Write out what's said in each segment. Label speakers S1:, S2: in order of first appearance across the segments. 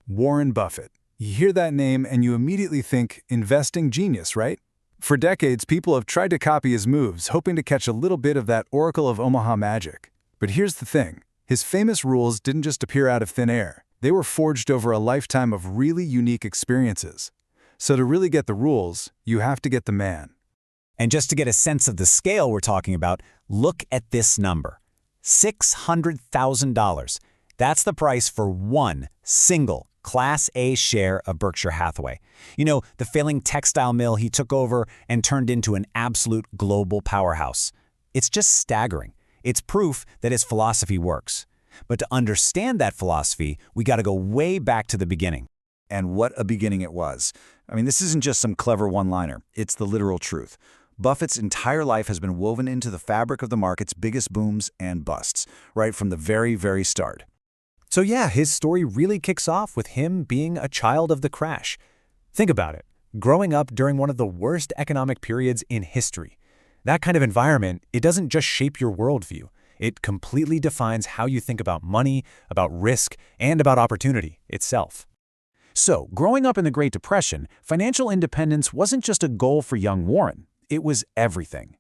S1: Warren Buffett. You hear that name and you immediately think investing genius, right? For decades, people have tried to copy his moves, hoping to catch a little bit of that Oracle of Omaha magic. But here's the thing. His famous rules didn't just appear out of thin air. They were forged over a lifetime of really unique experiences. So to really get the rules, you have to get the man.
S2: And just to get a sense of the scale we're talking about, look at this number. $600,000. That's the price for one single Class A share of Berkshire Hathaway. You know, the failing textile mill he took over and turned into an absolute global powerhouse. It's just staggering. It's proof that his philosophy works. But to understand that philosophy, we got to go way back to the beginning.
S3: And what a beginning it was. I mean, this isn't just some clever one-liner. It's the literal truth. Buffett's entire life has been woven into the fabric of the market's biggest booms and busts, right from the very, very start.
S2: So yeah, his story really kicks off with him being a child of the crash. Think about it. Growing up during one of the worst economic periods in history. That kind of environment, it doesn't just shape your worldview. It completely defines how you think about money, about risk, and about opportunity itself. So, growing up in the Great Depression, financial independence wasn't just a goal for young Warren. It was everything.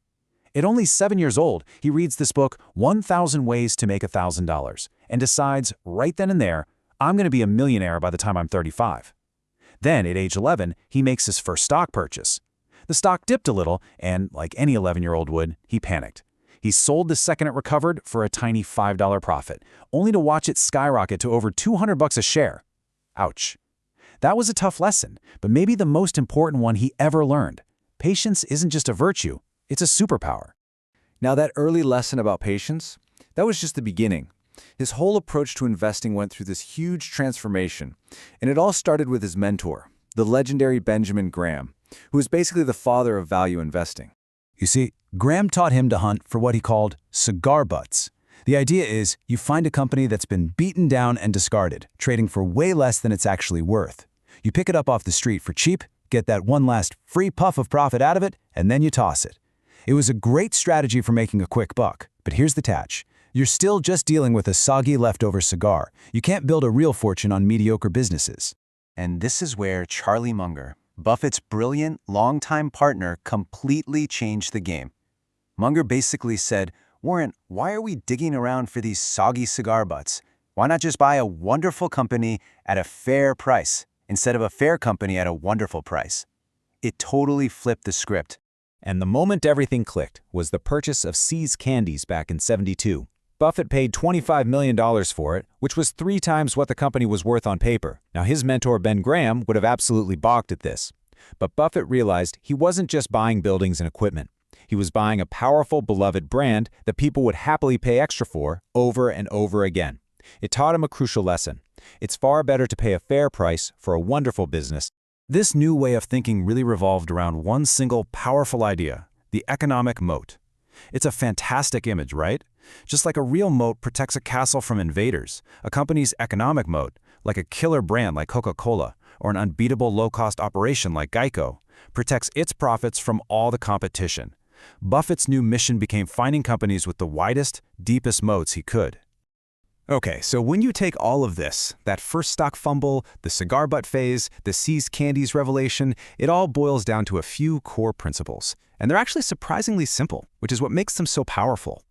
S2: At only 7 years old, he reads this book, 1,000 Ways to Make $1,000, and decides right then and there, I'm going to be a millionaire by the time I'm 35. Then, at age 11, he makes his first stock purchase. The stock dipped a little, and like any 11-year-old would, he panicked. He sold the second it recovered for a tiny $5 profit, only to watch it skyrocket to over $200 a share. Ouch. That was a tough lesson, but maybe the most important one he ever learned. Patience isn't just a virtue, it's a superpower.
S3: Now, that early lesson about patience, that was just the beginning. His whole approach to investing went through this huge transformation, and it all started with his mentor, the legendary Benjamin Graham, who was basically the father of value investing.
S1: You see, Graham taught him to hunt for what he called cigar butts. The idea is you find a company that's been beaten down and discarded, trading for way less than it's actually worth. You pick it up off the street for cheap, get that one last free puff of profit out of it, and then you toss it. It was a great strategy for making a quick buck, but here's the catch. You're still just dealing with a soggy leftover cigar. You can't build a real fortune on mediocre businesses.
S4: And this is where Charlie Munger, Buffett's brilliant, longtime partner, completely changed the game. Munger basically said, Warren, why are we digging around for these soggy cigar butts? Why not just buy a wonderful company at a fair price instead of a fair company at a wonderful price? It totally flipped the script.
S2: And the moment everything clicked was the purchase of See's Candies back in '72. Buffett paid $25 million for it, which was 3 times what the company was worth on paper. Now, his mentor, Ben Graham, would have absolutely balked at this. But Buffett realized he wasn't just buying buildings and equipment. He was buying a powerful, beloved brand that people would happily pay extra for over and over again. It taught him a crucial lesson. It's far better to pay a fair price for a wonderful business.
S1: This new way of thinking really revolved around one single powerful idea, the economic moat. It's a fantastic image, right? Just like a real moat protects a castle from invaders, a company's economic moat, like a killer brand like Coca-Cola or an unbeatable low-cost operation like Geico, protects its profits from all the competition. Buffett's new mission became finding companies with the widest, deepest moats he could. Okay, so when you take all of this, that first stock fumble, the cigar butt phase, the See's Candies revelation, it all boils down to a few core principles. And they're actually surprisingly simple, which is what makes them so powerful.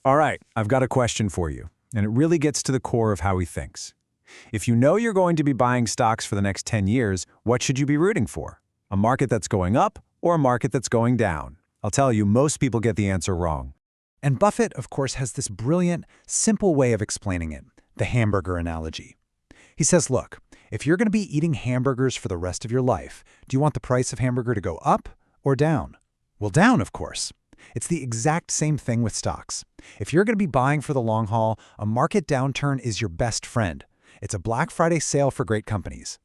S1: All right, I've got a question for you, and it really gets to the core of how he thinks. If you know you're going to be buying stocks for the next 10 years, what should you be rooting for? A market that's going up or a market that's going down? I'll tell you, most people get the answer wrong. And Buffett, of course, has this brilliant, simple way of explaining it, the hamburger analogy. He says, look, if you're going to be eating hamburgers for the rest of your life, do you want the price of hamburger to go up or down? Well, down, of course. It's the exact same thing with stocks. If you're going to be buying for the long haul, a market downturn is your best friend. It's a Black Friday sale for great companies.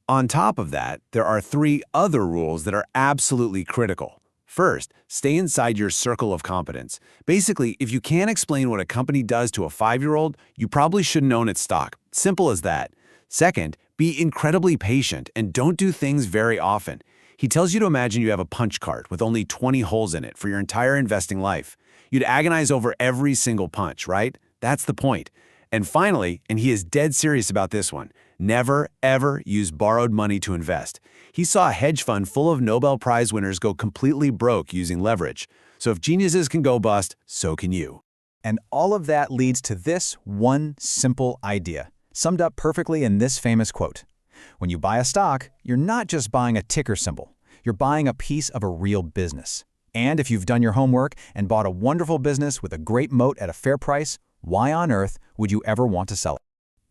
S5: On top of that, there are 3 other rules that are absolutely critical. First, stay inside your circle of competence. Basically, if you can't explain what a company does to a 5-year-old, you probably shouldn't own its stock. Simple as that. Second, be incredibly patient and don't do things very often. He tells you to imagine you have a punch card with only 20 holes in it for your entire investing life. You'd agonize over every single punch, right? That's the point. And finally, and he is dead serious about this one, never, ever use borrowed money to invest. He saw a hedge fund full of Nobel Prize winners go completely broke using leverage. So if geniuses can go bust, so can you.
S2: And all of that leads to this one simple idea, summed up perfectly in this famous quote. When you buy a stock, you're not just buying a ticker symbol. You're buying a piece of a real business. And if you've done your homework and bought a wonderful business with a great moat at a fair price, why on earth would you ever want to sell it?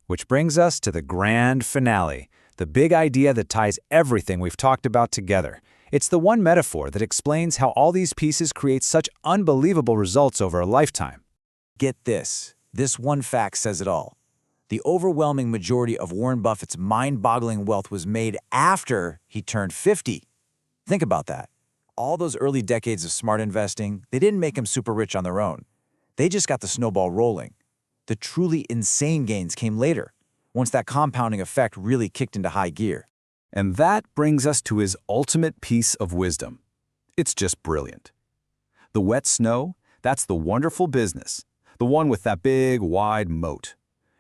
S3: Which brings us to the grand finale, the big idea that ties everything we've talked about together. It's the one metaphor that explains how all these pieces create such unbelievable results over a lifetime. Get this. This one fact says it all. The overwhelming majority of Warren Buffett's mind-boggling wealth was made after he turned 50. Think about that. All those early decades of smart investing, they didn't make him super rich on their own. They just got the snowball rolling. The truly insane gains came later, once that compounding effect really kicked into high gear.
S1: And that brings us to his ultimate piece of wisdom. It's just brilliant. The wet snow, that's the wonderful business, the one with that big, wide moat.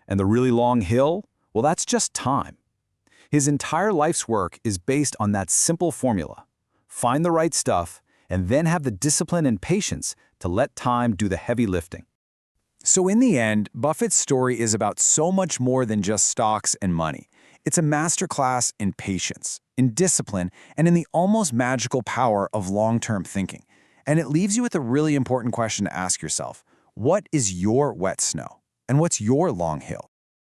S1: And the really long hill, well, that's just time. His entire life's work is based on that simple formula. Find the right stuff, and then have the discipline and patience to let time do the heavy lifting.
S3: So in the end, Buffett's story is about so much more than just stocks and money. It's a masterclass in patience, in discipline, and in the almost magical power of long-term thinking. And it leaves you with a really important question to ask yourself. What is your wet snow? And what's your long hill?